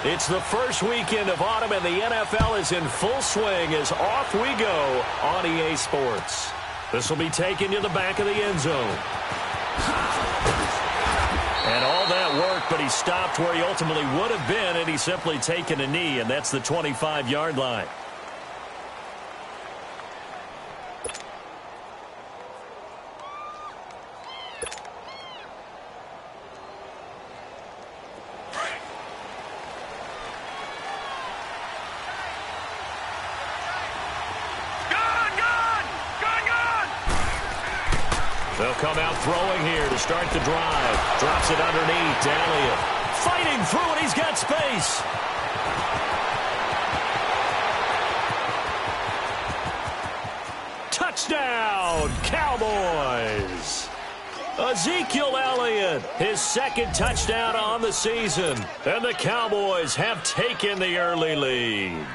It's the first weekend of autumn, and the NFL is in full swing as off we go on EA Sports. This will be taken to the back of the end zone. And all that work, but he stopped where he ultimately would have been, and he's simply taken a knee, and that's the 25-yard line. They'll come out throwing here to start the drive. Drops it underneath to Elliott. Fighting through it. He's got space. Touchdown, Cowboys. Ezekiel Elliott, his second touchdown on the season. And the Cowboys have taken the early lead.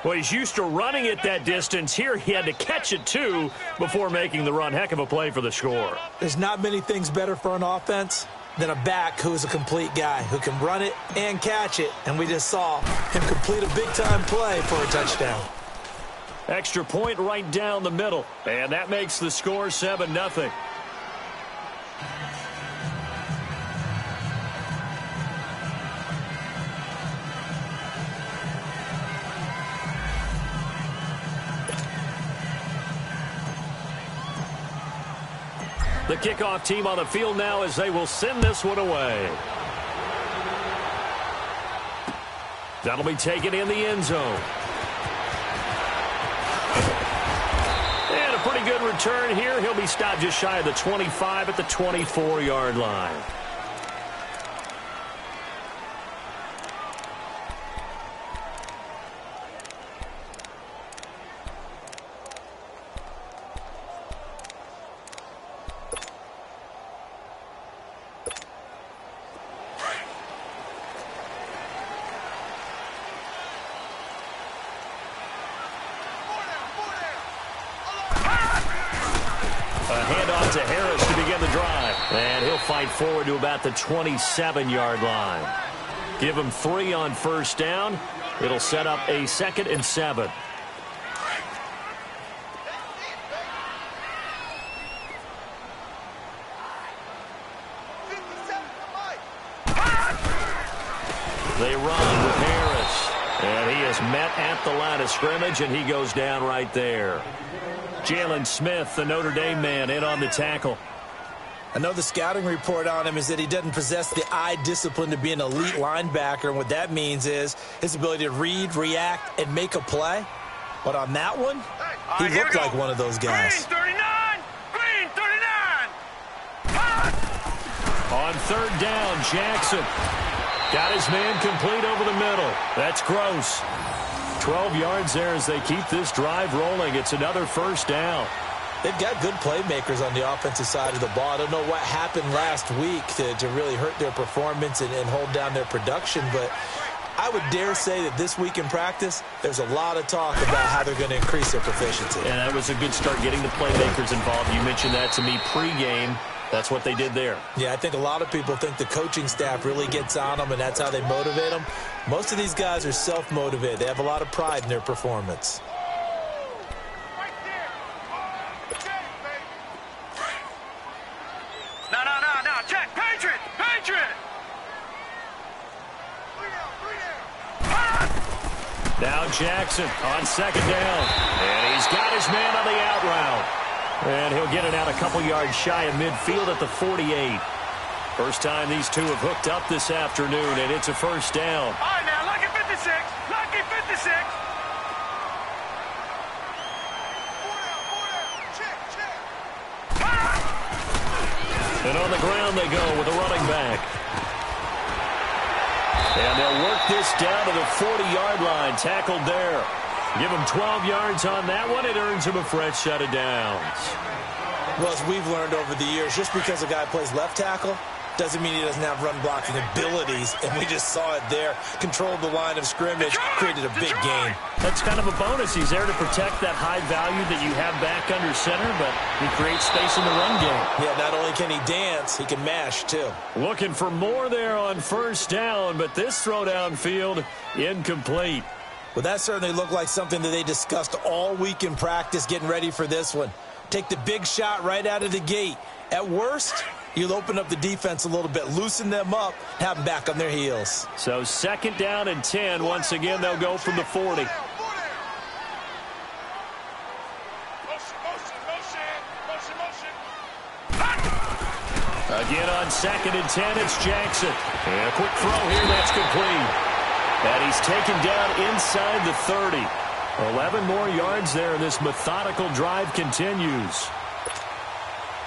Well, he's used to running it that distance. Here he had to catch it, too, before making the run. Heck of a play for the score. There's not many things better for an offense than a back who is a complete guy who can run it and catch it. And we just saw him complete a big-time play for a touchdown. Extra point right down the middle. And that makes the score 7-0. The kickoff team on the field now as they will send this one away. That'll be taken in the end zone. And a pretty good return here. He'll be stopped just shy of the 25 at the 24-yard line. To Harris to begin the drive. And he'll fight forward to about the 27-yard line. Give him 3 on first down. It'll set up a 2nd and 7. They run with Harris. And he is met at the line of scrimmage, and he goes down right there. Jalen Smith, the Notre Dame man, in on the tackle. I know the scouting report on him is that he doesn't possess the eye discipline to be an elite linebacker. And what that means is his ability to read, react, and make a play. But on that one, he looked like one of those guys. Green 39! Green 39! On third down, Jackson got his man complete over the middle. That's Gross. 12 yards there as they keep this drive rolling. It's another first down. They've got good playmakers on the offensive side of the ball. I don't know what happened last week to really hurt their performance and hold down their production, but I would dare say that this week in practice, there's a lot of talk about how they're going to increase their proficiency. And that was a good start getting the playmakers involved. You mentioned that to me pregame. That's what they did there. Yeah, I think a lot of people think the coaching staff really gets on them, and that's how they motivate them. Most of these guys are self-motivated. They have a lot of pride in their performance. No, check. Patriot! Now Jackson on second down. And he's got his man on the out route. And he'll get it out a couple yards shy of midfield at the 48. First time these two have hooked up this afternoon, and it's a first down. All right, now, lucky 56. Lucky 56. And on the ground they go with a running back. And they'll work this down to the 40-yard line, tackled there. Give him 12 yards on that one. It earns him a fresh set of downs. Well, as we've learned over the years, just because a guy plays left tackle doesn't mean he doesn't have run blocking abilities, and we just saw it there. Controlled the line of scrimmage, created a big gain. That's kind of a bonus. He's there to protect that high value that you have back under center, but he creates space in the run game. Yeah, not only can he dance, he can mash, too. Looking for more there on first down, but this throw downfield, incomplete. Well, that certainly looked like something that they discussed all week in practice, getting ready for this one. Take the big shot right out of the gate. At worst, you'll open up the defense a little bit, loosen them up, have them back on their heels. So 2nd down and 10. Once again, they'll go from the 40. Again on 2nd and 10, it's Jackson. And a quick throw here, that's complete. And he's taken down inside the 30. 11 more yards there, and this methodical drive continues.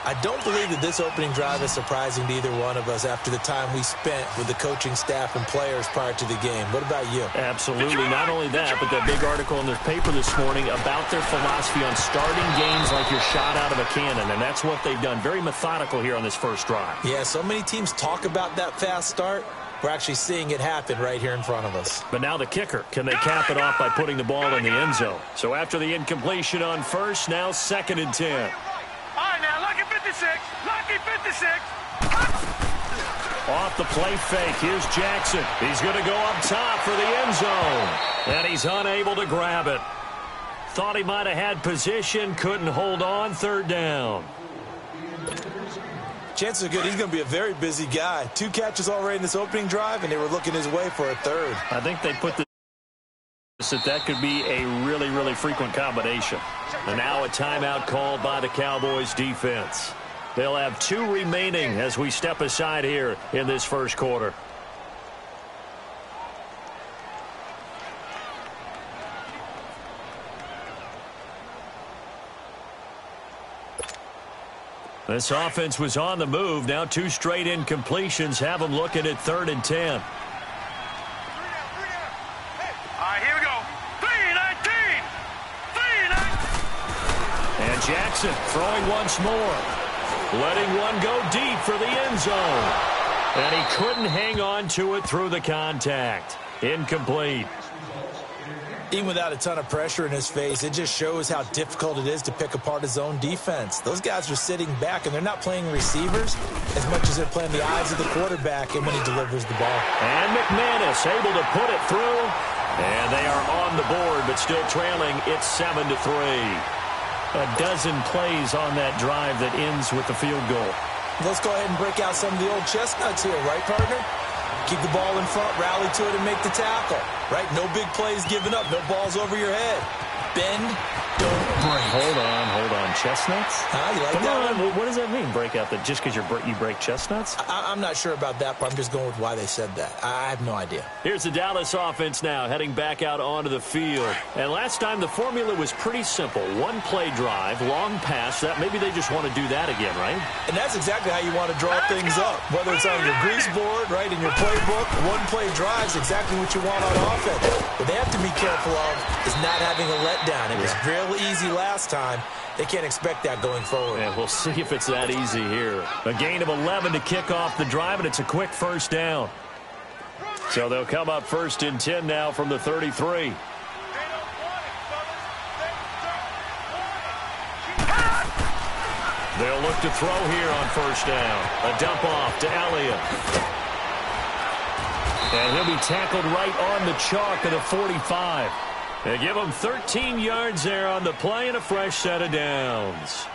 I don't believe that this opening drive is surprising to either one of us after the time we spent with the coaching staff and players prior to the game. What about you? Absolutely. Not only that, but that big article in their paper this morning about their philosophy on starting games like you're shot out of a cannon, and that's what they've done. Very methodical here on this first drive. Yeah, so many teams talk about that fast start. We're actually seeing it happen right here in front of us. But now the kicker. Can they cap it off by putting the ball in the end zone? So after the incompletion on first, now 2nd and 10. All right, now, lucky 56. Lucky 56. Off the play fake. Here's Jackson. He's going to go up top for the end zone. And he's unable to grab it. Thought he might have had position. Couldn't hold on. 3rd down. Chances are good he's going to be a very busy guy. 2 catches already in this opening drive, and they were looking his way for a 3rd. I think they put that could be a really, really frequent combination. And now a timeout called by the Cowboys defense. They'll have 2 remaining as we step aside here in this first quarter. This offense was on the move. Now 2 straight incompletions have them looking at 3rd and 10. All right, here we go. 3-19. 3-19. And Jackson throwing once more. Letting one go deep for the end zone. And he couldn't hang on to it through the contact. Incomplete. Even without a ton of pressure in his face, it just shows how difficult it is to pick apart his own defense. Those guys are sitting back, and they're not playing receivers as much as they're playing the eyes of the quarterback and when he delivers the ball. And McManus able to put it through. And they are on the board, but still trailing. It's 7-3. A dozen plays on that drive that ends with the field goal. Let's go ahead and break out some of the old chestnuts here, right, partner? Keep the ball in front, rally to it, and make the tackle. Right? No big plays given up. No balls over your head. Bend, don't break. Hold on. Chestnuts? You like Come that on. one? What does that mean, break out? That just because you break chestnuts? I'm not sure about that, but I'm just going with why they said that. I have no idea. Here's the Dallas offense now, heading back out onto the field. And last time the formula was pretty simple. 1 play drive, long pass. That maybe they just want to do that again, right? And that's exactly how you want to draw things up. Whether it's on your grease board, right, in your playbook, 1 play drive is exactly what you want on offense. What they have to be careful of is not having a letdown. It was real easy last time. They can't expect that going forward. Yeah, we'll see if it's that easy here. A gain of 11 to kick off the drive, and it's a quick first down. So they'll come up 1st and 10 now from the 33. They'll look to throw here on 1st down. A dump off to Elliott. And he'll be tackled right on the chalk of the 45. They give him 13 yards there on the play and a fresh set of downs.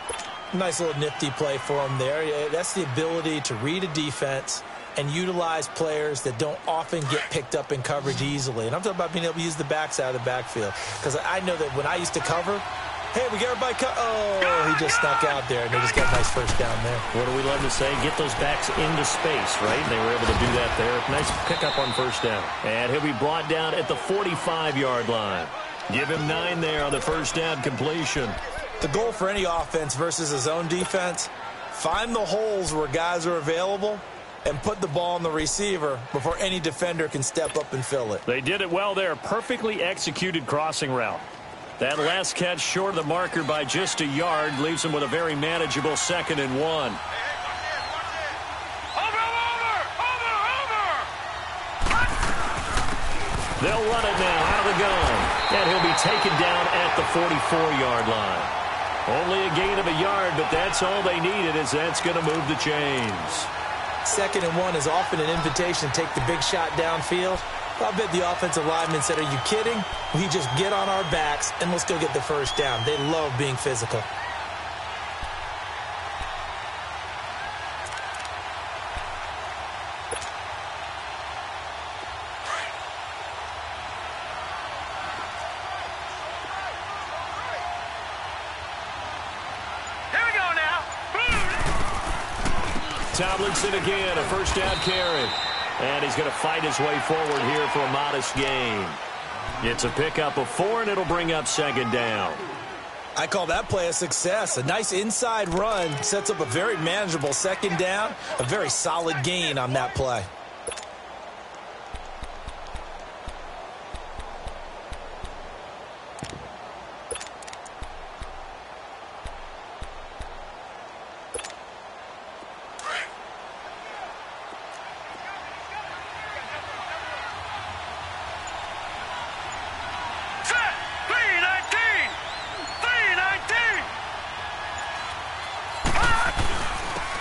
Nice little nifty play for him there. Yeah, that's the ability to read a defense and utilize players that don't often get picked up in coverage easily. And I'm talking about being able to use the backside of the backfield. Because I know that when I used to cover, hey, we got everybody oh, he just snuck out there, and they just got a nice first down there. What do we love to say? Get those backs into space, right? They were able to do that there. Nice pickup on 1st down. And he'll be brought down at the 45-yard line. Give him 9 there on the 1st down completion. The goal for any offense versus a zone defense, find the holes where guys are available and put the ball on the receiver before any defender can step up and fill it. They did it well there. Perfectly executed crossing route. That last catch short of the marker by just a yard leaves him with a very manageable 2nd and 1. They'll run it now out of the gun. And he'll be taken down at the 44-yard line. Only a gain of a yard, but that's all they needed, as that's going to move the chains. 2nd and 1 is often an invitation to take the big shot downfield. I bet the offensive lineman said, are you kidding? We just get on our backs and we'll still get the first down. They love being physical. Tomlinson again, a first down carry. And he's going to fight his way forward here for a modest gain. It's a pickup of 4, and it'll bring up 2nd down. I call that play a success. A nice inside run sets up a very manageable 2nd down. A very solid gain on that play.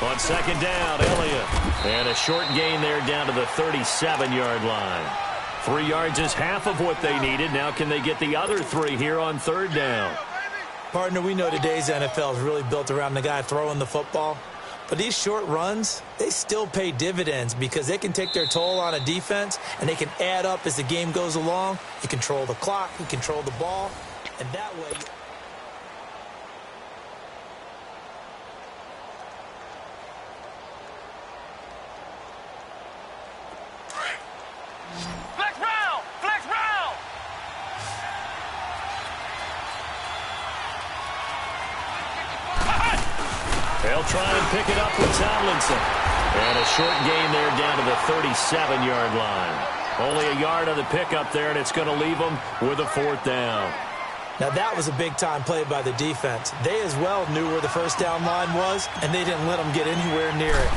On 2nd down, Elliott. And a short gain there down to the 37-yard line. 3 yards is half of what they needed. Now can they get the other 3 here on 3rd down? Partner, we know today's NFL is really built around the guy throwing the football. But these short runs, they still pay dividends because they can take their toll on a defense and they can add up as the game goes along. You control the clock, you control the ball, and that way... They'll try and pick it up with Tomlinson. And a short gain there down to the 37-yard line. Only a yard on the pickup there, and it's going to leave them with a 4th down. Now that was a big-time play by the defense. They as well knew where the first down line was, and they didn't let them get anywhere near it.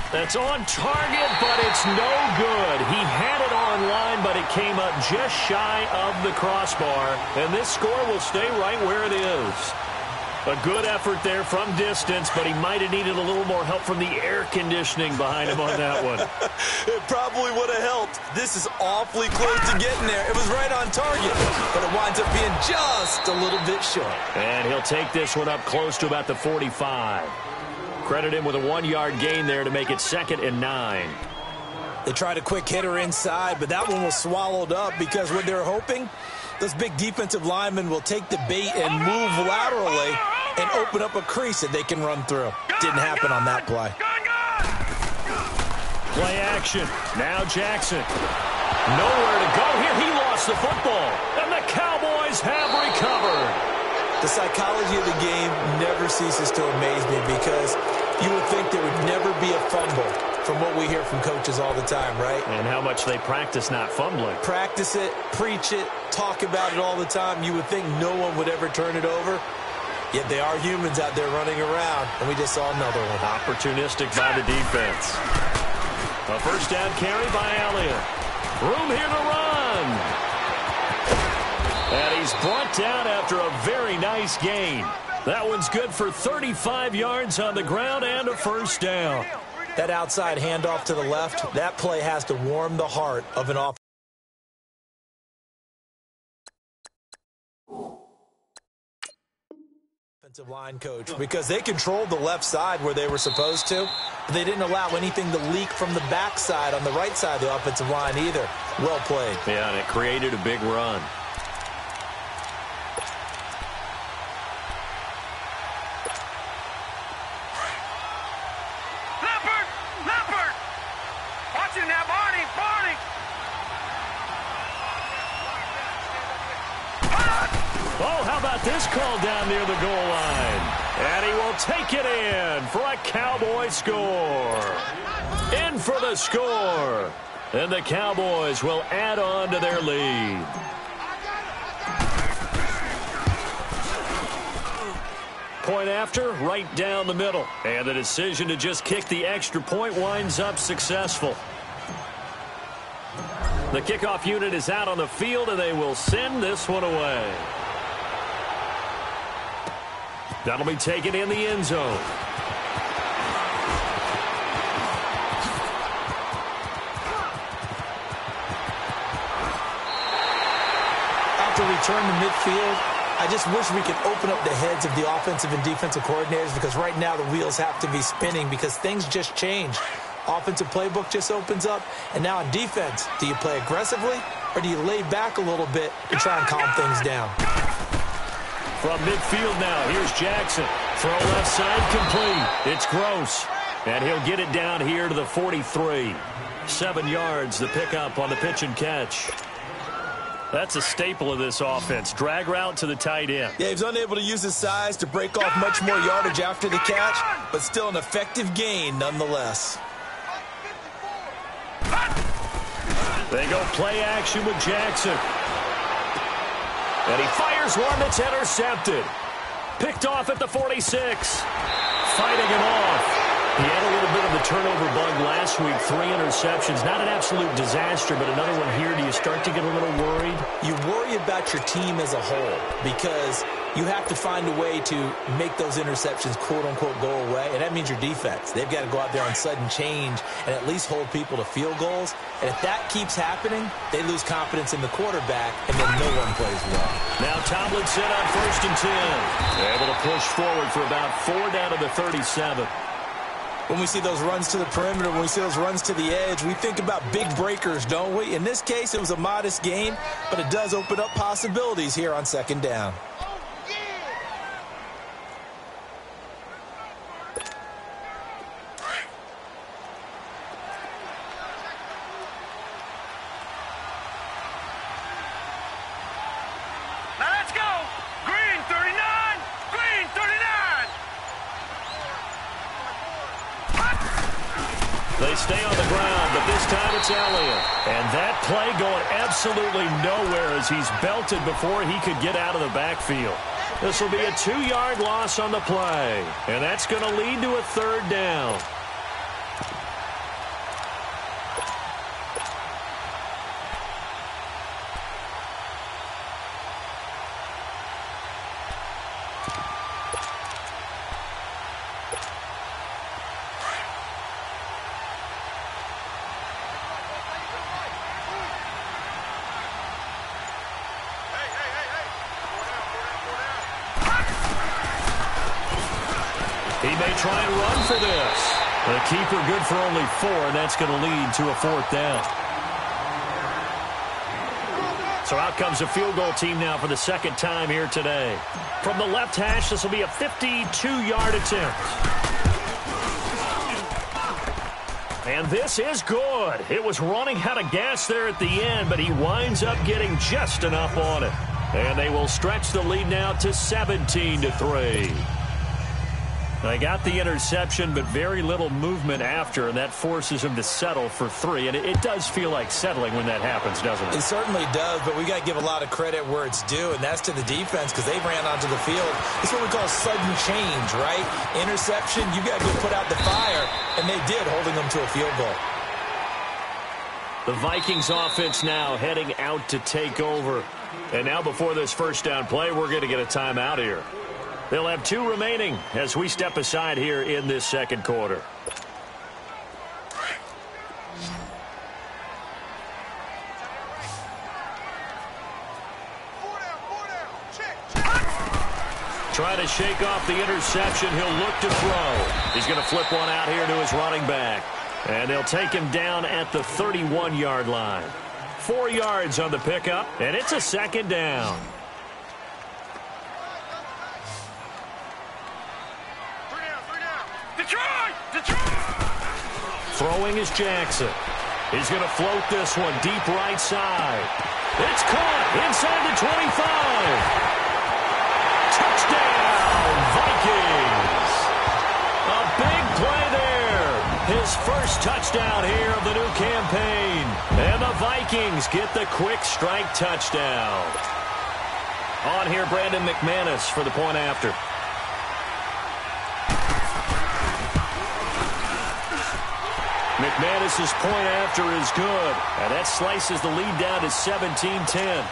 That's on target, but it's no good. He had it on line, but it came up just shy of the crossbar, and this score will stay right where it is. A good effort there from distance, but he might have needed a little more help from the air conditioning behind him on that one. It probably would have helped. This is awfully close to getting there. It was right on target, but it winds up being just a little bit short. And he'll take this one up close to about the 45. Credit him with a 1-yard gain there to make it 2nd and 9. They tried a quick hitter inside, but that one was swallowed up because what they're hoping, those big defensive linemen will take the bait and move laterally and open up a crease that they can run through. Didn't happen on that play. Play action. Now Jackson. Nowhere to go here. He lost the football. And the Cowboys have recovered. The psychology of the game never ceases to amaze me because you would think there would never be a fumble from what we hear from coaches all the time, right? And how much they practice not fumbling. Practice it, preach it, talk about it all the time. You would think no one would ever turn it over. Yet they are humans out there running around, and we just saw another one. Opportunistic by the defense. A first down carry by Elliott. Room here to run. And he's brought down after a very nice gain. That one's good for 35 yards on the ground and a first down. That outside handoff to the left, that play has to warm the heart of an offensive line coach because they controlled the left side where they were supposed to, but they didn't allow anything to leak from the backside on the right side of the offensive line either. Well played. Yeah, and it created a big run. Oh, how about this call down near the goal line? And he will take it in for a Cowboy score. In for the score. And the Cowboys will add on to their lead. Point after, right down the middle. And the decision to just kick the extra point winds up successful. The kickoff unit is out on the field, and they will send this one away. That'll be taken in the end zone. To return to midfield, I just wish we could open up the heads of the offensive and defensive coordinators, because right now the wheels have to be spinning because things just change. Offensive playbook just opens up, and now on defense, do you play aggressively or do you lay back a little bit to try and calm things down? From midfield now, here's Jackson. Throw left side complete. It's Gross, and he'll get it down here to the 43. 7 yards, the pickup on the pitch and catch. That's a staple of this offense. Drag route to the tight end. Yeah, he's unable to use his size to break off much more yardage after the catch, but still an effective gain nonetheless. They go play action with Jackson. And he fires one that's intercepted. Picked off at the 46. Fighting him off. He had a little bit of a turnover bug last week, 3 interceptions. Not an absolute disaster, but another one here. Do you start to get a little worried? You worry about your team as a whole because you have to find a way to make those interceptions, quote-unquote, go away, and that means your defense. They've got to go out there on sudden change and at least hold people to field goals. And if that keeps happening, they lose confidence in the quarterback, and then no one plays well. Now Tomlinson on 1st and 10. Able to push forward for about 4 down to the 37. When we see those runs to the perimeter, when we see those runs to the edge, we think about big breakers, don't we? In this case, it was a modest gain, but it does open up possibilities here on 2nd down. Now let's go. Green 39. Green 39. They stay on the ground, but this time it's Elliott. And that play going absolutely nowhere as he's belted before he could get out of the backfield. This will be a 2-yard loss on the play. And that's going to lead to a 3rd down. He may try and run for this. The keeper good for only 4, and that's going to lead to a 4th down. So out comes a field goal team now for the 2nd time here today. From the left hash, this will be a 52-yard attempt. And this is good. It was running out of gas there at the end, but he winds up getting just enough on it. And they will stretch the lead now to 17-3. They got the interception, but very little movement after, and that forces him to settle for 3. And it does feel like settling when that happens, doesn't it? It certainly does, but we got to give a lot of credit where it's due, and that's to the defense because they ran onto the field. It's what we call sudden change, right? Interception, you got to go put out the fire, and they did, holding them to a field goal. The Vikings offense now heading out to take over. And now before this 1st down play, we're going to get a timeout here. They'll have 2 remaining as we step aside here in this 2nd quarter. Trying to shake off the interception. He'll look to throw. He's going to flip one out here to his running back. And they'll take him down at the 31-yard line. 4 yards on the pickup, and it's a 2nd down. Throwing is Jackson. He's going to float this one deep right side. It's caught inside the 25. Touchdown, Vikings. A big play there. His first touchdown here of the new campaign. And the Vikings get the quick strike touchdown. On here, Brandon McManus for the point after. McManus's point after is good. And that slices the lead down to 17-10.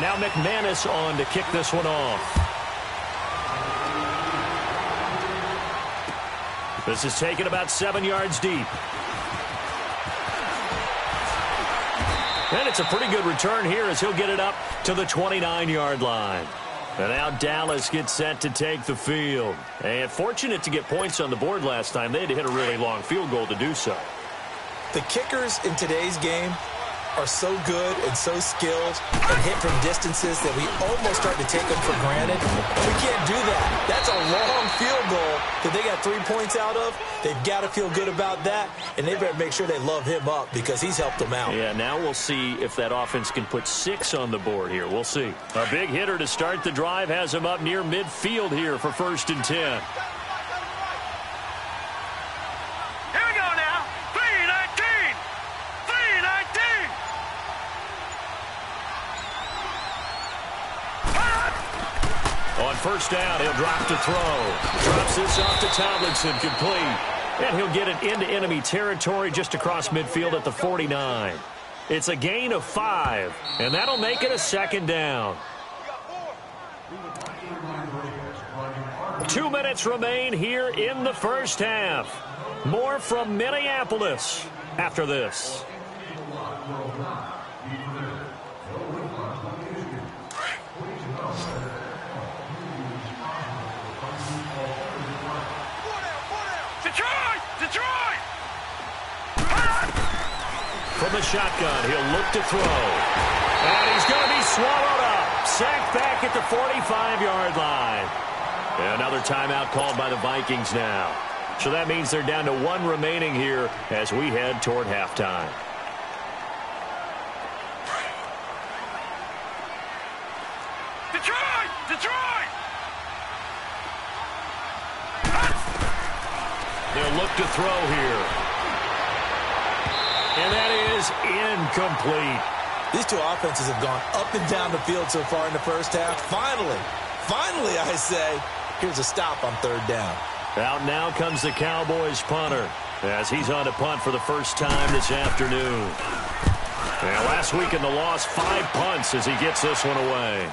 Now McManus on to kick this one off. This is taken about 7 yards deep. And it's a pretty good return here as he'll get it up to the 29-yard line. And now Dallas gets set to take the field. And fortunate to get points on the board last time. They had to hit a really long field goal to do so. The kickers in today's game are so good and so skilled and hit from distances that we almost start to take them for granted. And we can't do that. That's a long field goal that they got 3 points out of. They've got to feel good about that, and they better make sure they love him up because he's helped them out. Yeah, now we'll see if that offense can put 6 on the board here. We'll see. A big hitter to start the drive has him up near midfield here for 1st and 10. First down, he'll drop to throw. Drops this off to Tomlinson, complete. And he'll get it into enemy territory just across midfield at the 49. It's a gain of 5, and that'll make it a 2nd down. 2 minutes remain here in the first half. More from Minneapolis after this. From the shotgun, he'll look to throw. And he's going to be swallowed up. Sacked back at the 45-yard line. And another timeout called by the Vikings now. So that means they're down to 1 remaining here as we head toward halftime. Detroit! They'll look to throw here. And that is incomplete. These two offenses have gone up and down the field so far in the first half. Finally, I say, here's a stop on 3rd down. Out now comes the Cowboys punter as he's on to punt for the first time this afternoon. And last week in the loss, 5 punts as he gets this one away.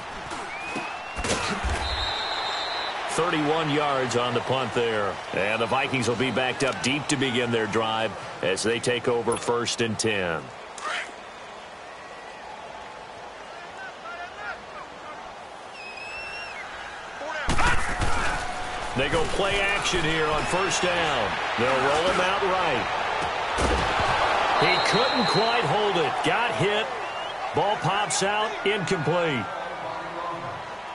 31 yards on the punt there. And the Vikings will be backed up deep to begin their drive as they take over 1st and 10. They go play action here on 1st down. They'll roll him out right. He couldn't quite hold it. Got hit. Ball pops out. Incomplete.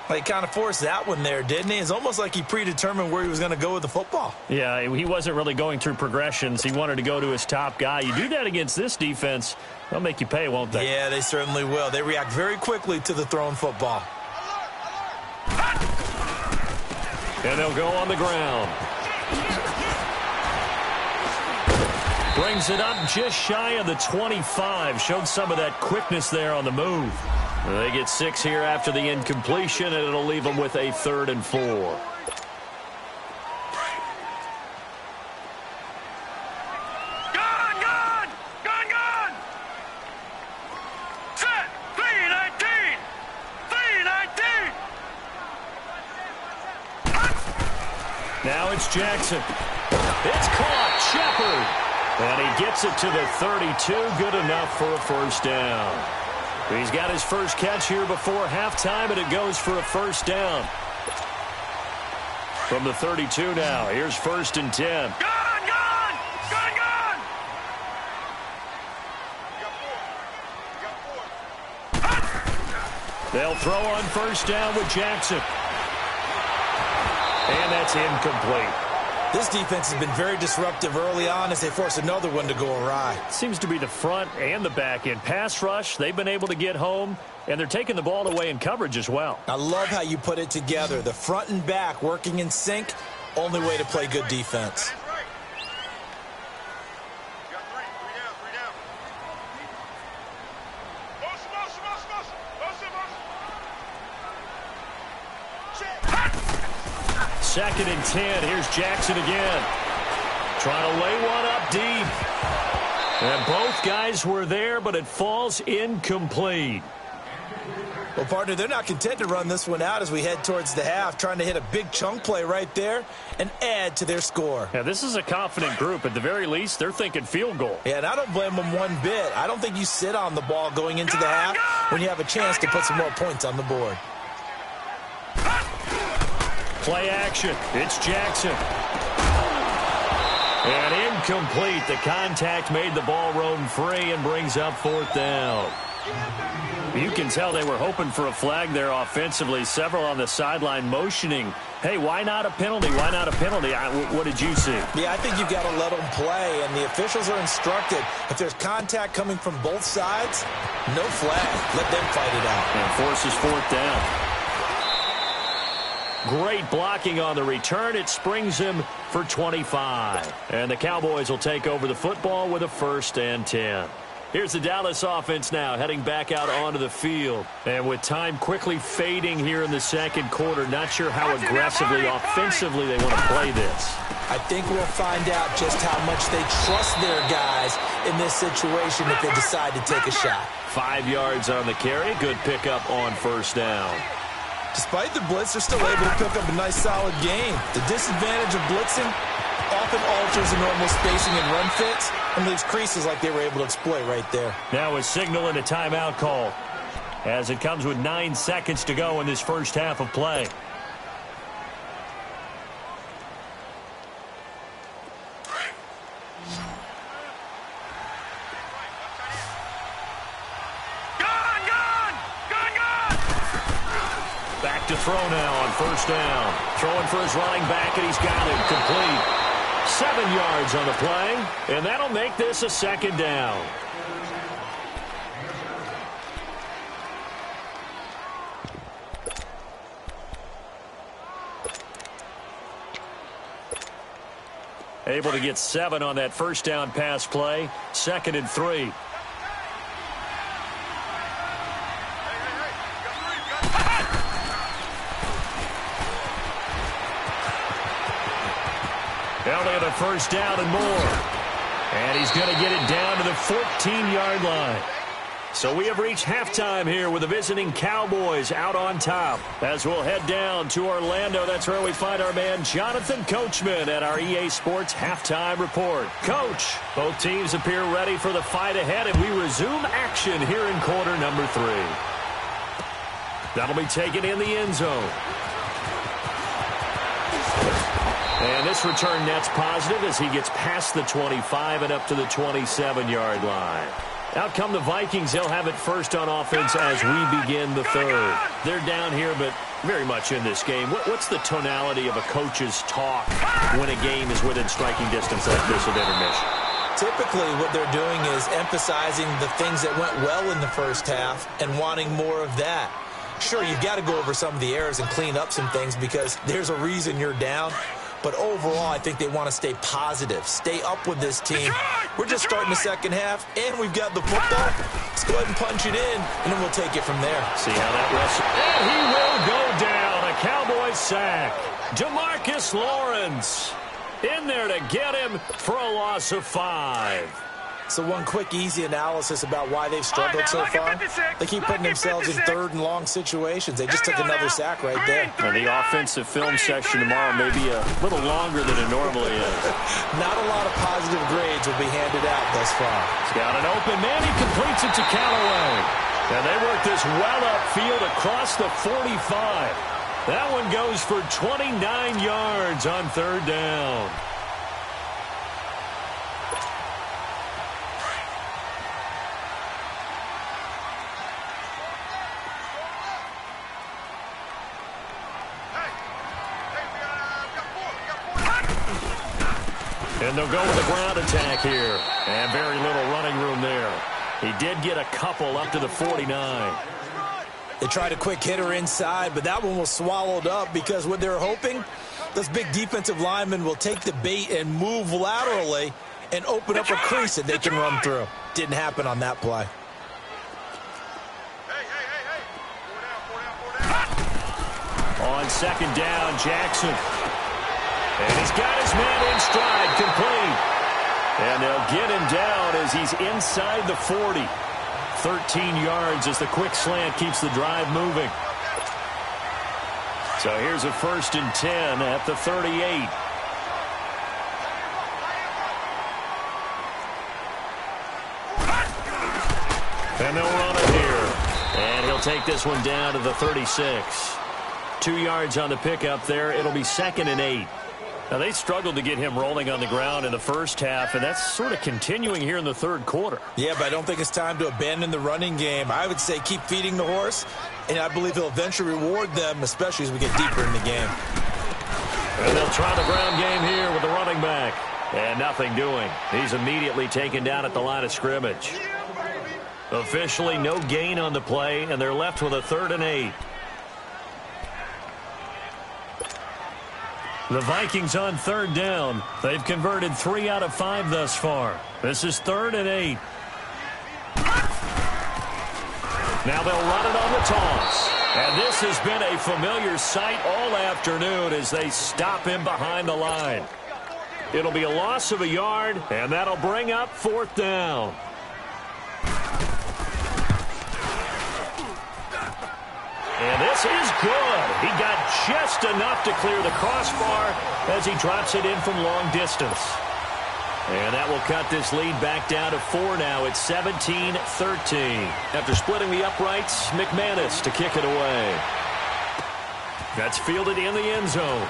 He kind of forced that one there, didn't he? It's almost like he predetermined where he was going to go with the football. Yeah, he wasn't really going through progressions. He wanted to go to his top guy. You do that against this defense, they'll make you pay, won't they? Yeah, they certainly will. They react very quickly to the thrown football. And they'll go on the ground. Brings it up just shy of the 25. Showed some of that quickness there on the move. They get 6 here after the incompletion, and it'll leave them with a 3rd and 4. Gone! Set! 3-19! Now it's Jackson. It's caught. Shepard. And he gets it to the 32. Good enough for a 1st down. He's got his first catch here before halftime, and it goes for a 1st down. From the 32 now, here's 1st and 10. Gone! They'll throw on 1st down with Jackson. And that's incomplete. This defense has been very disruptive early on as they force another one to go awry. Seems to be the front and the back end. Pass rush, they've been able to get home, and they're taking the ball away in coverage as well. I love how you put it together. The front and back working in sync, only way to play good defense. Motion. 2nd and 10. Here's Jackson again. trying to lay one up deep. And both guys were there, but it falls incomplete. Well, partner, they're not content to run this one out as we head towards the half, trying to hit a big chunk play right there and add to their score. Yeah, this is a confident group. At the very least, they're thinking field goal. Yeah, and I don't blame them one bit. I don't think you sit on the ball going into the half when you have a chance to put some more points on the board. Play action. It's Jackson. And incomplete. The contact made the ball roam free and brings up fourth down. You can tell they were hoping for a flag there offensively. Several on the sideline motioning, hey, why not a penalty? Why not a penalty? What did you see? Yeah, I think you've got to let them play, and the officials are instructed. If there's contact coming from both sides, no flag. Let them fight it out. And forces fourth down. Great blocking on the return. It springs him for 25. And the Cowboys will take over the football with a 1st and 10. Here's the Dallas offense now heading back out onto the field. And with time quickly fading here in the second quarter, not sure how aggressively, offensively they want to play this. I think we'll find out just how much they trust their guys in this situation if they decide to take a shot. 5 yards on the carry. Good pickup on 1st down. Despite the blitz, they're still able to pick up a nice, solid gain. The disadvantage of blitzing often alters the normal spacing and run fits and leaves creases like they were able to exploit right there. Now a signal and a timeout call as it comes with 9 seconds to go in this first half of play. Back to throw now on 1st down. Throwing for his running back, and he's got it complete. 7 yards on the play, and that'll make this a 2nd down. Able to get 7 on that 1st down pass play. 2nd and 3. Elliott a 1st down and more. And he's going to get it down to the 14-yard line. So we have reached halftime here with the visiting Cowboys out on top. As we'll head down to Orlando, that's where we find our man Jonathan Coachman at our EA Sports Halftime Report. Coach, both teams appear ready for the fight ahead, and we resume action here in quarter number 3. That'll be taken in the end zone. And this return net's positive as he gets past the 25 and up to the 27-yard line. Out come the Vikings. They'll have it first on offense as we begin the 3rd. They're down here, but very much in this game. What's the tonality of a coach's talk when a game is within striking distance like this at intermission? Typically, what they're doing is emphasizing the things that went well in the first half and wanting more of that. Sure, you've got to go over some of the errors and clean up some things because there's a reason you're down. But overall, I think they want to stay positive, stay up with this team. We're just starting the second half, and we've got the football. Let's go ahead and punch it in, and then we'll take it from there. See how that wrestle. And he will go down. A Cowboys sack. DeMarcus Lawrence in there to get him for a loss of 5. So one quick, easy analysis about why they've struggled so far. They keep putting themselves in 3rd and long situations. They just took another sack right there. And the offensive film session tomorrow may be a little longer than it normally is. Not a lot of positive grades will be handed out thus far. He's got an open man. He completes it to Callaway. And they work this well upfield across the 45. That one goes for 29 yards on 3rd down. And they'll go with a ground attack here. And very little running room there. He did get a couple up to the 49. They tried a quick hitter inside, but that one was swallowed up because what they're hoping, those big defensive linemen will take the bait and move laterally and open up a crease that they can run through. Didn't happen on that play. On 2nd down, Jackson. And he's got his man in stride, complete. And they'll get him down as he's inside the 40. 13 yards as the quick slant keeps the drive moving. So here's a 1st and 10 at the 38. And they'll run it here. And he'll take this one down to the 36. 2 yards on the pickup there. It'll be 2nd and 8. Now, they struggled to get him rolling on the ground in the first half, and that's sort of continuing here in the third quarter. Yeah, but I don't think it's time to abandon the running game. I would say keep feeding the horse, and I believe he'll eventually reward them, especially as we get deeper in the game. And they'll try the ground game here with the running back. And nothing doing. He's immediately taken down at the line of scrimmage. Officially no gain on the play, and they're left with a 3rd and 8. The Vikings on 3rd down. They've converted 3 out of 5 thus far. This is 3rd and 8. Now they'll run it on the toss. And this has been a familiar sight all afternoon as they stop him behind the line. It'll be a loss of a yard, and that'll bring up 4th down. And this is good. He got just enough to clear the crossbar as he drops it in from long distance. And that will cut this lead back down to 4 now. It's 17-13. After splitting the uprights, McManus to kick it away. That's fielded in the end zone.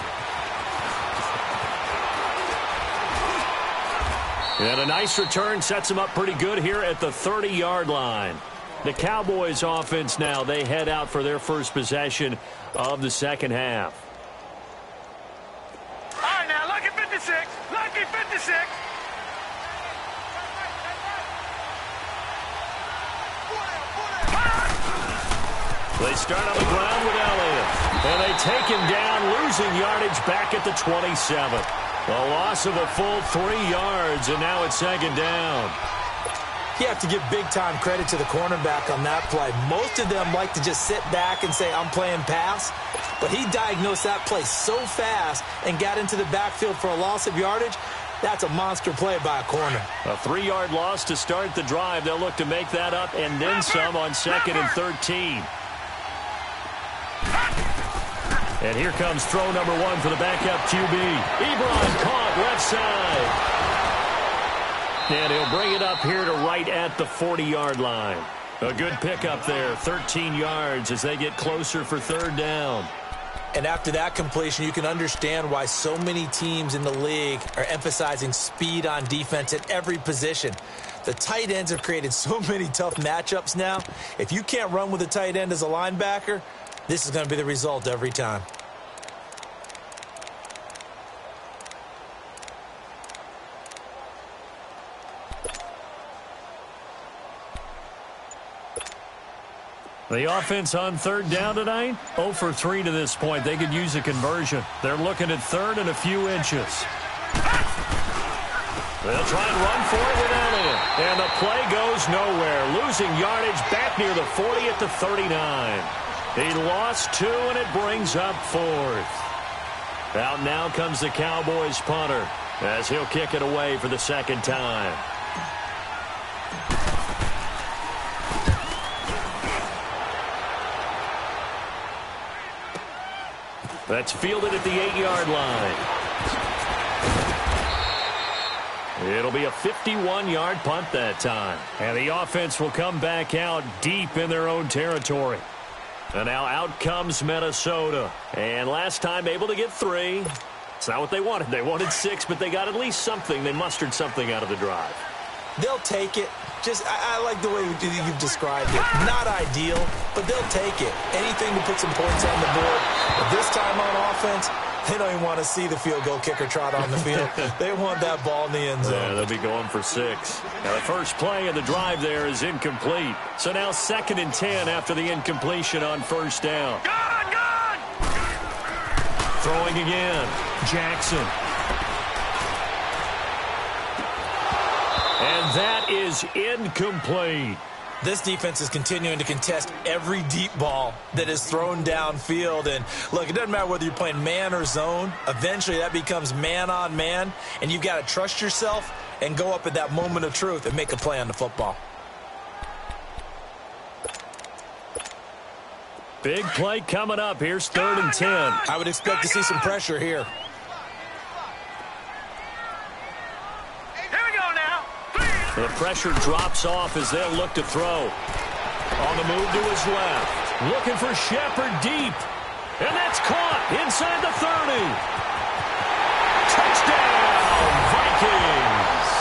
And a nice return sets him up pretty good here at the 30-yard line. The Cowboys offense now, they head out for their first possession of the second half. All right, now, lucky 56. Lucky 56. They start on the ground with Elliott. And they take him down, losing yardage back at the 27. A loss of a full 3 yards, and now it's 2nd down. You have to give big-time credit to the cornerback on that play. Most of them like to just sit back and say, I'm playing pass. But he diagnosed that play so fast and got into the backfield for a loss of yardage. That's a monster play by a corner. A 3-yard loss to start the drive. They'll look to make that up and then some on 2nd and 13. And here comes throw number 1 for the backup QB. Ebron caught left side. And he'll bring it up here to right at the 40-yard line. A good pickup there, 13 yards as they get closer for 3rd down. And after that completion, you can understand why so many teams in the league are emphasizing speed on defense at every position. The tight ends have created so many tough matchups now. If you can't run with a tight end as a linebacker, this is going to be the result every time. The offense on 3rd down tonight, 0 for 3 to this point. They could use a conversion. They're looking at 3rd and a few inches. They'll try and run for it with Elliott. And the play goes nowhere. Losing yardage back near the 40 at the 39. He lost 2, and it brings up 4th. Out now comes the Cowboys punter as he'll kick it away for the 2nd time. That's fielded at the 8-yard line. It'll be a 51-yard punt that time. And the offense will come back out deep in their own territory. And now out comes Minnesota. And last time able to get 3. It's not what they wanted. They wanted 6, but they got at least something. They mustered something out of the drive. They'll take it. I like the way you've described it. Not ideal, but they'll take it. Anything to put some points on the board. But this time on offense, they don't even want to see the field goal kicker trot on the field. They want that ball in the end zone. Yeah, they'll be going for 6. Now the first play of the drive there is incomplete. So now 2nd and 10 after the incompletion on 1st down. Gone! Throwing again. Jackson. And that is incomplete. This defense is continuing to contest every deep ball that is thrown downfield. And, look, it doesn't matter whether you're playing man or zone. Eventually, that becomes man on man, and you've got to trust yourself and go up at that moment of truth and make a play on the football. Big play coming up. Here's 3rd and 10. I would expect to see some pressure here. The pressure drops off as they'll look to throw. On the move to his left. Looking for Shepard deep. And that's caught inside the 30. Touchdown, Vikings.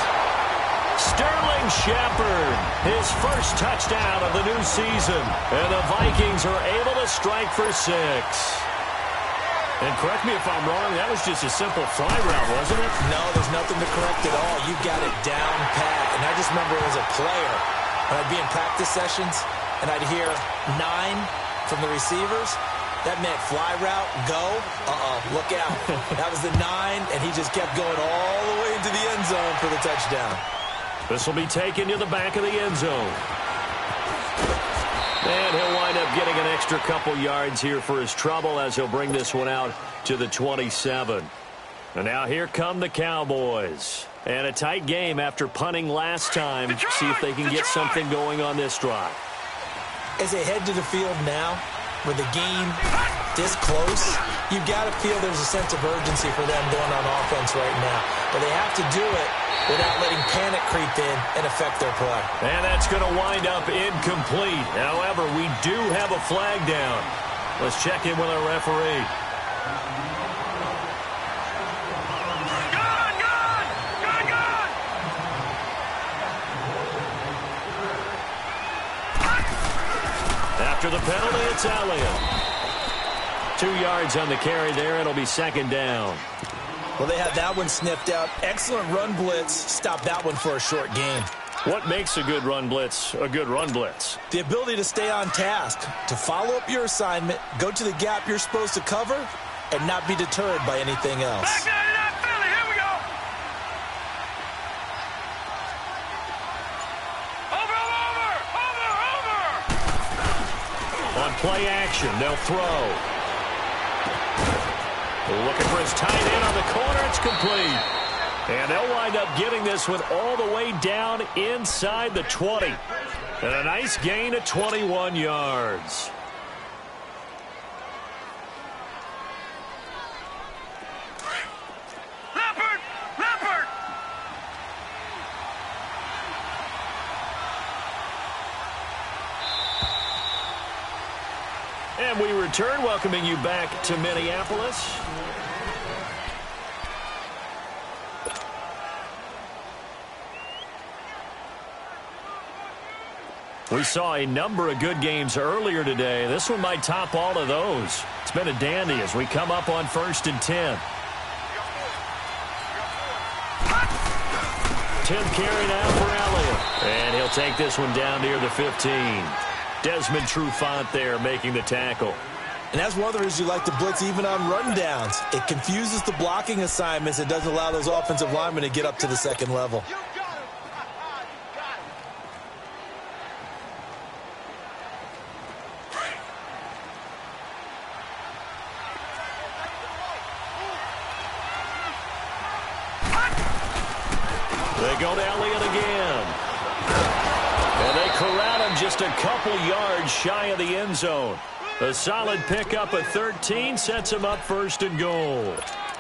Sterling Shepard, his first touchdown of the new season. And the Vikings are able to strike for 6. And correct me if I'm wrong, that was just a simple fly route, wasn't it? No, there's nothing to correct at all. You got it down pat. And I just remember as a player, when I'd be in practice sessions, and I'd hear 9 from the receivers, that meant fly route, go, look out. That was the 9, and he just kept going all the way into the end zone for the touchdown. This will be taken to the back of the end zone. And he'll wind up getting an extra couple yards here for his trouble as he'll bring this one out to the 27. And now here come the Cowboys. And a tight game after punting last time. See if they can get something going on this drive. As they head to the field now, with the game this close, you've got to feel there's a sense of urgency for them going on offense right now. But they have to do it without letting panic creep in and affect their play. And that's going to wind up incomplete. However, we do have a flag down. Let's check in with our referee. After the penalty, it's Elliott. 2 yards on the carry there. It'll be 2nd down. Well, they had that one sniffed out. Excellent run blitz. Stopped that one for a short gain. What makes a good run blitz a good run blitz? The ability to stay on task, to follow up your assignment, go to the gap you're supposed to cover, and not be deterred by anything else. Back down to that Philly. Here we go. Over. On play action, they'll throw. Looking for his tight end on the corner. It's complete. And they'll wind up getting this one all the way down inside the 20. And a nice gain of 21 yards. Leopard. And we return, welcoming you back to Minneapolis. We saw a number of good games earlier today. This one might top all of those. It's been a dandy as we come up on 1st and 10. Tim carry now for Elliott. And he'll take this one down near the 15. Desmond Trufant there making the tackle. And that's one of the reasons you like to blitz even on rundowns. It confuses the blocking assignments. It doesn't allow those offensive linemen to get up to the second level. They go to Elliott again. And they corral him just a couple yards shy of the end zone. A solid pickup of 13 sets him up 1st and goal.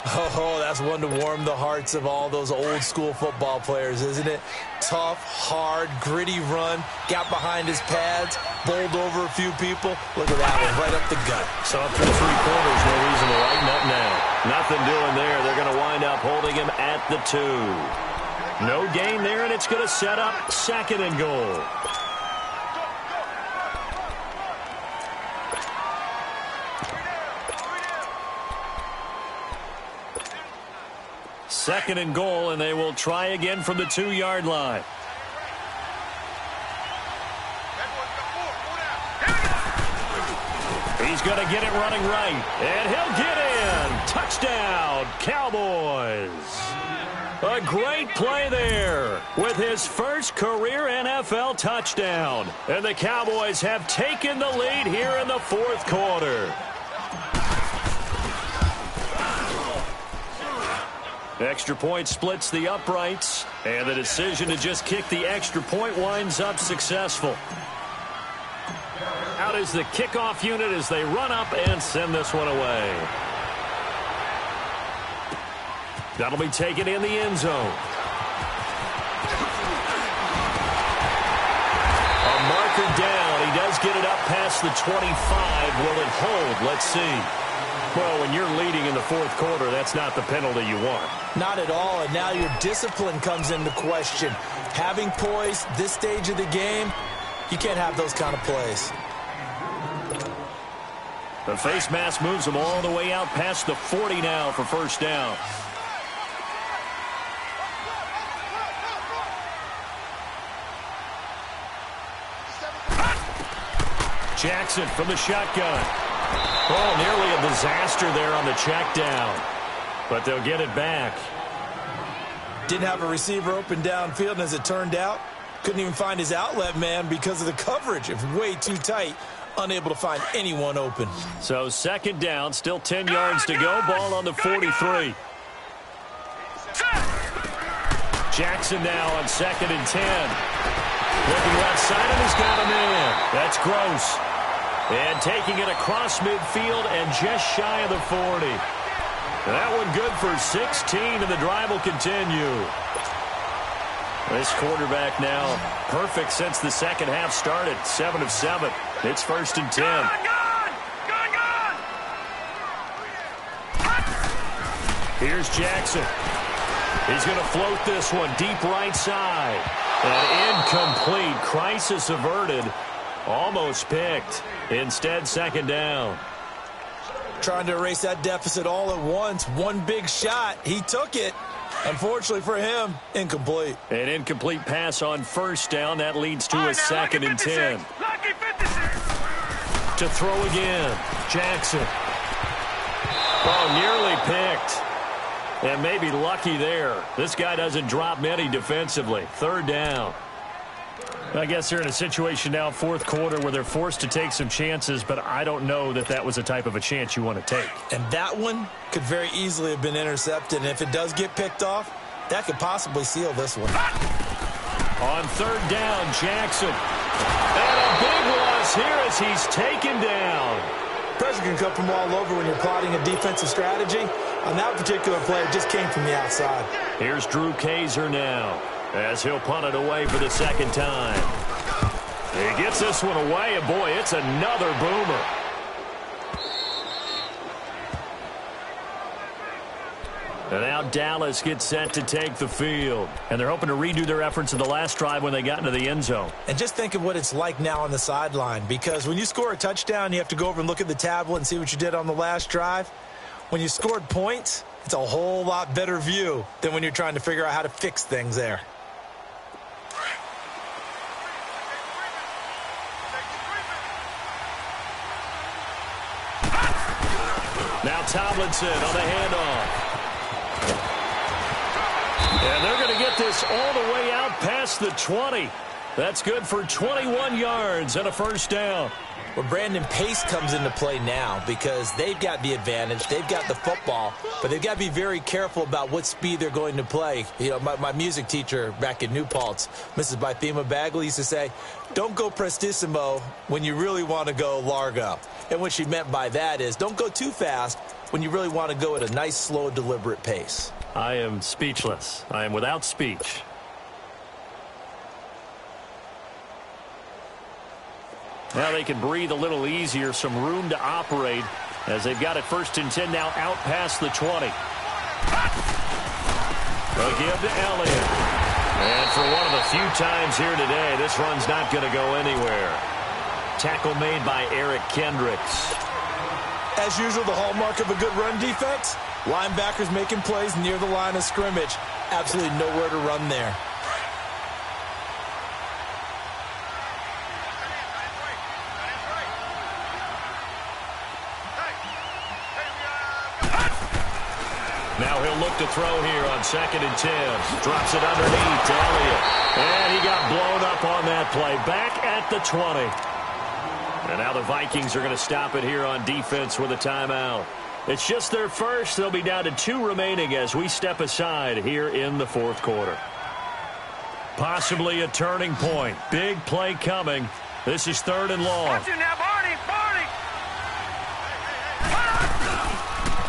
Oh, that's one to warm the hearts of all those old-school football players, isn't it? Tough, hard, gritty run, got behind his pads, bowled over a few people. Look at that one, right up the gut. So up to 3 quarters, no reason to lighten up now. Nothing doing there. They're going to wind up holding him at the 2. No gain there, and it's going to set up 2nd and goal. Second and goal, and they will try again from the 2-yard line. He's going to get it running right, and he'll get in. Touchdown, Cowboys. A great play there with his first career NFL touchdown. And the Cowboys have taken the lead here in the fourth quarter. Extra point splits the uprights, and the decision to just kick the extra point winds up successful. Out is the kickoff unit as they run up and send this one away. That'll be taken in the end zone. A marker down. He does get it up past the 25. Will it hold? Let's see. Well, when you're leading in the fourth quarter, that's not the penalty you want. Not at all, and now your discipline comes into question. Having poise this stage of the game, you can't have those kind of plays. The face mask moves them all the way out past the 40 now for first down. Jackson from the shotgun. Oh, nearly a disaster there on the check down. But they'll get it back. Didn't have a receiver open downfield, and as it turned out, couldn't even find his outlet man because of the coverage. It was way too tight, unable to find anyone open. So second down, still 10 yards to go. Ball on the 43. Jackson now on 2nd and 10. Looking left side, and he's got a man. That's Gross. And taking it across midfield and just shy of the 40. That one good for 16, and the drive will continue. This quarterback now perfect since the second half started. 7 of 7. It's 1st and 10. Here's Jackson. He's going to float this one deep right side. And incomplete. Crisis averted. Almost picked. Instead, second down. Trying to erase that deficit all at once. One big shot. He took it. Unfortunately for him, incomplete. An incomplete pass on first down. That leads to a 2nd and 10. To throw again. Jackson. Oh, nearly picked. And maybe lucky there. This guy doesn't drop many defensively. 3rd down. I guess they're in a situation now, fourth quarter, where they're forced to take some chances, but I don't know that that was the type of a chance you want to take. And that one could very easily have been intercepted. And if it does get picked off, that could possibly seal this one. On 3rd down, Jackson. And a big loss here as he's taken down. Pressure can come from all over when you're plotting a defensive strategy. On that particular play, it just came from the outside. Here's Drew Kaiser now, as he'll punt it away for the 2nd time. He gets this one away, and boy, it's another boomer. And now Dallas gets set to take the field. And they're hoping to redo their efforts in the last drive when they got into the end zone. And just think of what it's like now on the sideline, because when you score a touchdown, you have to go over and look at the tablet and see what you did on the last drive. When you scored points, it's a whole lot better view than when you're trying to figure out how to fix things there. Now Tomlinson on the handoff. And they're going to get this all the way out past the 20. That's good for 21 yards and a first down. Well, Brandon, pace comes into play now because they've got the advantage. They've got the football, but they've got to be very careful about what speed they're going to play. You know, my music teacher back in New Paltz, Mrs. Bythema Bagley, used to say, don't go prestissimo when you really want to go largo. And what she meant by that is don't go too fast when you really want to go at a nice, slow, deliberate pace. I am speechless. I am without speech. Now they can breathe a little easier, some room to operate as they've got it 1st and 10 now out past the 20. They'll give to Elliott. And for one of the few times here today, this run's not going to go anywhere. Tackle made by Eric Kendricks. As usual, the hallmark of a good run defense, linebackers making plays near the line of scrimmage. Absolutely nowhere to run there. Now he'll look to throw here on 2nd and 10. Drops it underneath to Elliott. And he got blown up on that play. Back at the 20. And now the Vikings are going to stop it here on defense with a timeout. It's just their first. They'll be down to 2 remaining as we step aside here in the 4th quarter. Possibly a turning point. Big play coming. This is 3rd and long. Watch it now, Barney, Barney.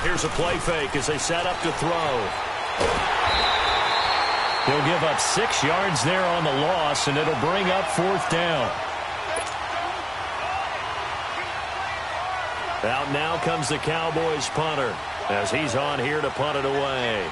Here's a play fake as they set up to throw. He'll give up 6 yards there on the loss, and it'll bring up 4th down. Out now comes the Cowboys punter as he's on here to punt it away.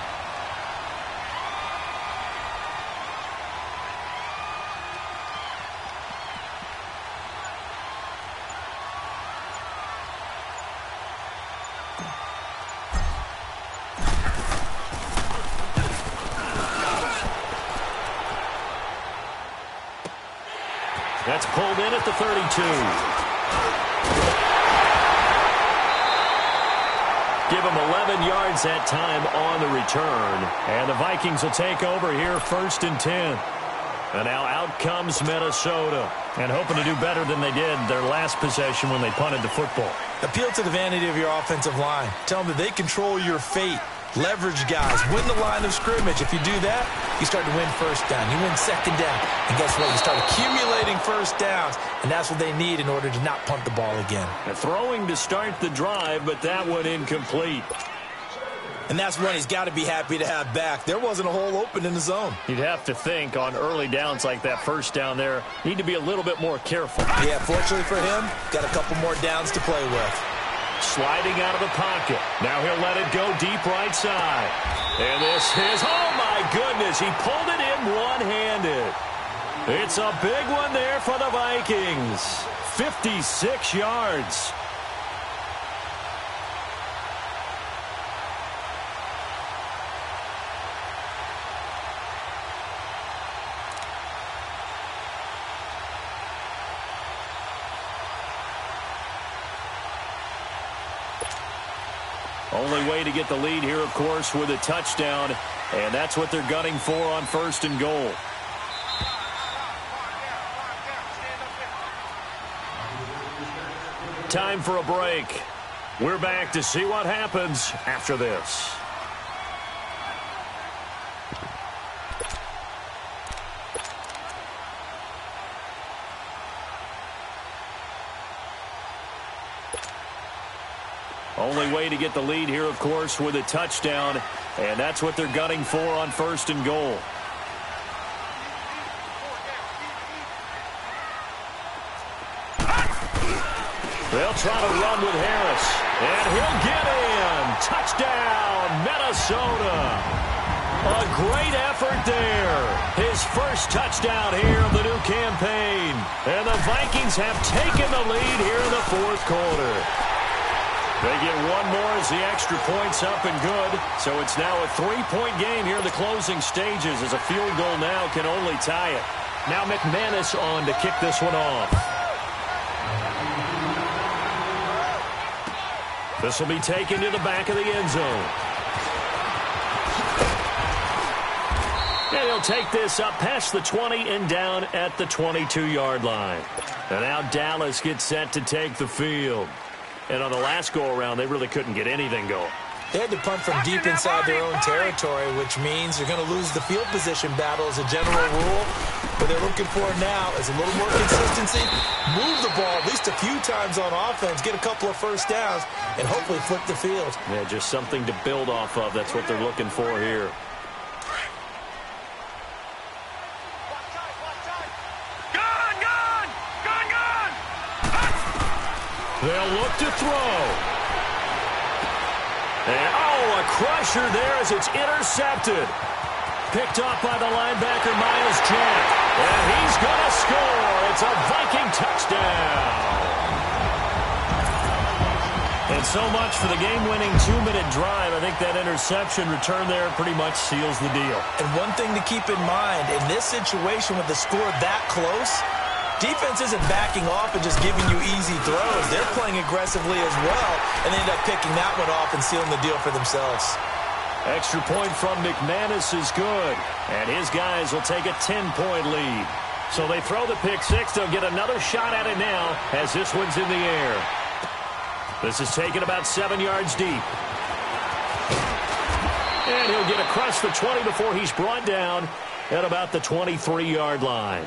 That's pulled in at the 32. Give him 11 yards that time on the return. And the Vikings will take over here 1st and 10. And now out comes Minnesota. And hoping to do better than they did their last possession when they punted the football. Appeal to the vanity of your offensive line. Tell them that they control your fate. Leverage guys. Win the line of scrimmage. If you do that, you start to win 1st down. You win 2nd down. And guess what? You start accumulating 1st downs. And that's what they need in order to not punt the ball again. And throwing to start the drive, but that one incomplete. And that's one he's got to be happy to have back. There wasn't a hole open in the zone. You'd have to think on early downs like that 1st down there, need to be a little bit more careful. Yeah, fortunately for him, got a couple more downs to play with. Sliding out of the pocket. Now he'll let it go deep right side. And this is, oh my goodness, he pulled it in one-handed. It's a big one there for the Vikings. 56 yards. Only way to get the lead here, of course, with a touchdown. And that's what they're gunning for on 1st and goal. Time for a break. We're back to see what happens after this. Only way to get the lead here, of course, with a touchdown. And that's what they're gunning for on 1st and goal. They'll try to run with Harris. And he'll get in. Touchdown, Minnesota. A great effort there. His first touchdown here of the new campaign. And the Vikings have taken the lead here in the 4th quarter. They get one more as the extra point's up and good. So it's now a 3-point game here in the closing stages as a field goal now can only tie it. Now McManus on to kick this one off. This will be taken to the back of the end zone. And he'll take this up past the 20 and down at the 22-yard line. And now Dallas gets set to take the field. And on the last go-around, they really couldn't get anything going. They had to punt from deep inside their own territory, which means they're going to lose the field position battle as a general rule. What they're looking for now is a little more consistency, move the ball at least a few times on offense, get a couple of 1st downs, and hopefully flip the field. Yeah, just something to build off of. That's what they're looking for here. They'll look to throw. And, oh, a crusher there as it's intercepted. Picked off by the linebacker, Miles Jack. And he's going to score. It's a Viking touchdown. And so much for the game-winning 2-minute drive. I think that interception return there pretty much seals the deal. And one thing to keep in mind, in this situation with the score that close, defense isn't backing off and just giving you easy throws. They're playing aggressively as well, and they end up picking that one off and sealing the deal for themselves. Extra point from McManus is good, and his guys will take a 10-point lead. So they throw the pick six. They'll get another shot at it now as this one's in the air. This is taken about 7 yards deep. And he'll get across the 20 before he's brought down at about the 23-yard line.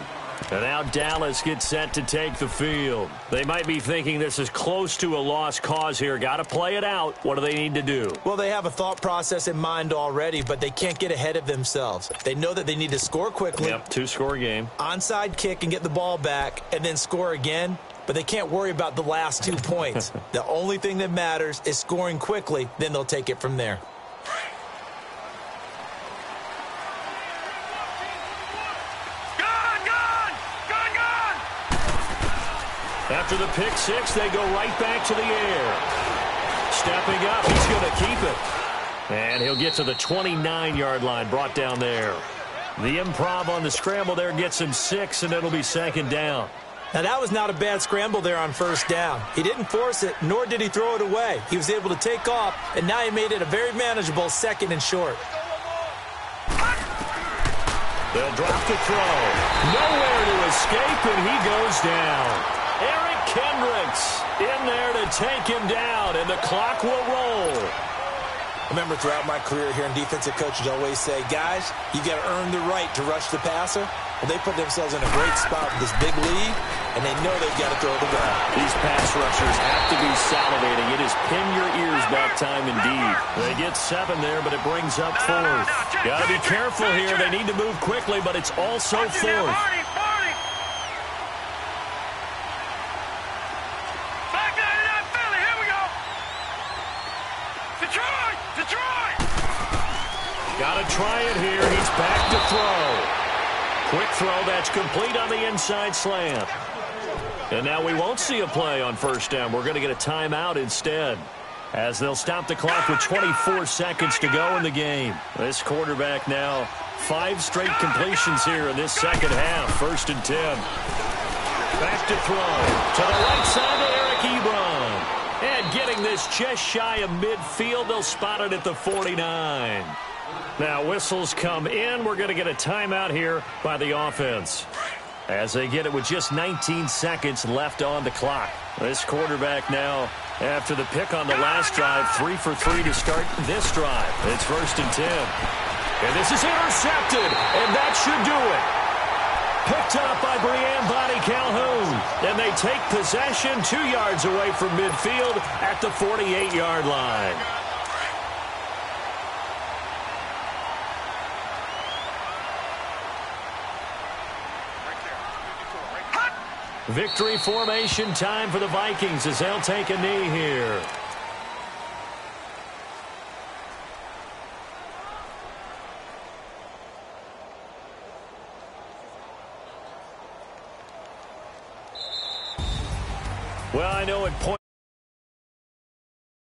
And now Dallas gets set to take the field. They might be thinking this is close to a lost cause here. Got to play it out. What do they need to do? Well, they have a thought process in mind already, but they can't get ahead of themselves. They know that they need to score quickly. Yep, two-score game. Onside kick and get the ball back and then score again. But they can't worry about the last 2 points. The only thing that matters is scoring quickly. Then they'll take it from there. After the pick six, they go right back to the air. Stepping up, he's going to keep it. And he'll get to the 29-yard line, brought down there. The improv on the scramble there gets him 6, and it'll be second down. Now, that was not a bad scramble there on first down. He didn't force it, nor did he throw it away. He was able to take off, and now he made it a very manageable 2nd and short. They'll drop the throw. Nowhere to escape, and he goes down. Eric Kendricks in there to take him down, and the clock will roll. I remember throughout my career hearing defensive coaches always say, guys, you got to earn the right to rush the passer. Well, they put themselves in a great spot with this big lead, and they know they've got to throw the ball. These pass rushers have to be salivating. It is pin your ears back time indeed. They get 7 there, but it brings up 4th. Got to be careful here. They need to move quickly, but it's also 4th. Got to try it here. He's back to throw. Quick throw. That's complete on the inside slant. And now we won't see a play on first down. We're going to get a timeout instead, as they'll stop the clock with 24 seconds to go in the game. This quarterback now 5 straight completions here in this second half. 1st and 10. Back to throw. To the right side to Eric Ebron. And getting this just shy of midfield. They'll spot it at the 49. Now whistles come in. We're going to get a timeout here by the offense, as they get it with just 19 seconds left on the clock. This quarterback now, after the pick on the last drive, 3 for 3 to start this drive. It's 1st and 10. And this is intercepted, and that should do it. Picked up by Brianne Bonnie Calhoun. And they take possession 2 yards away from midfield at the 48-yard line. Victory formation time for the Vikings as they'll take a knee here. Well, I know at point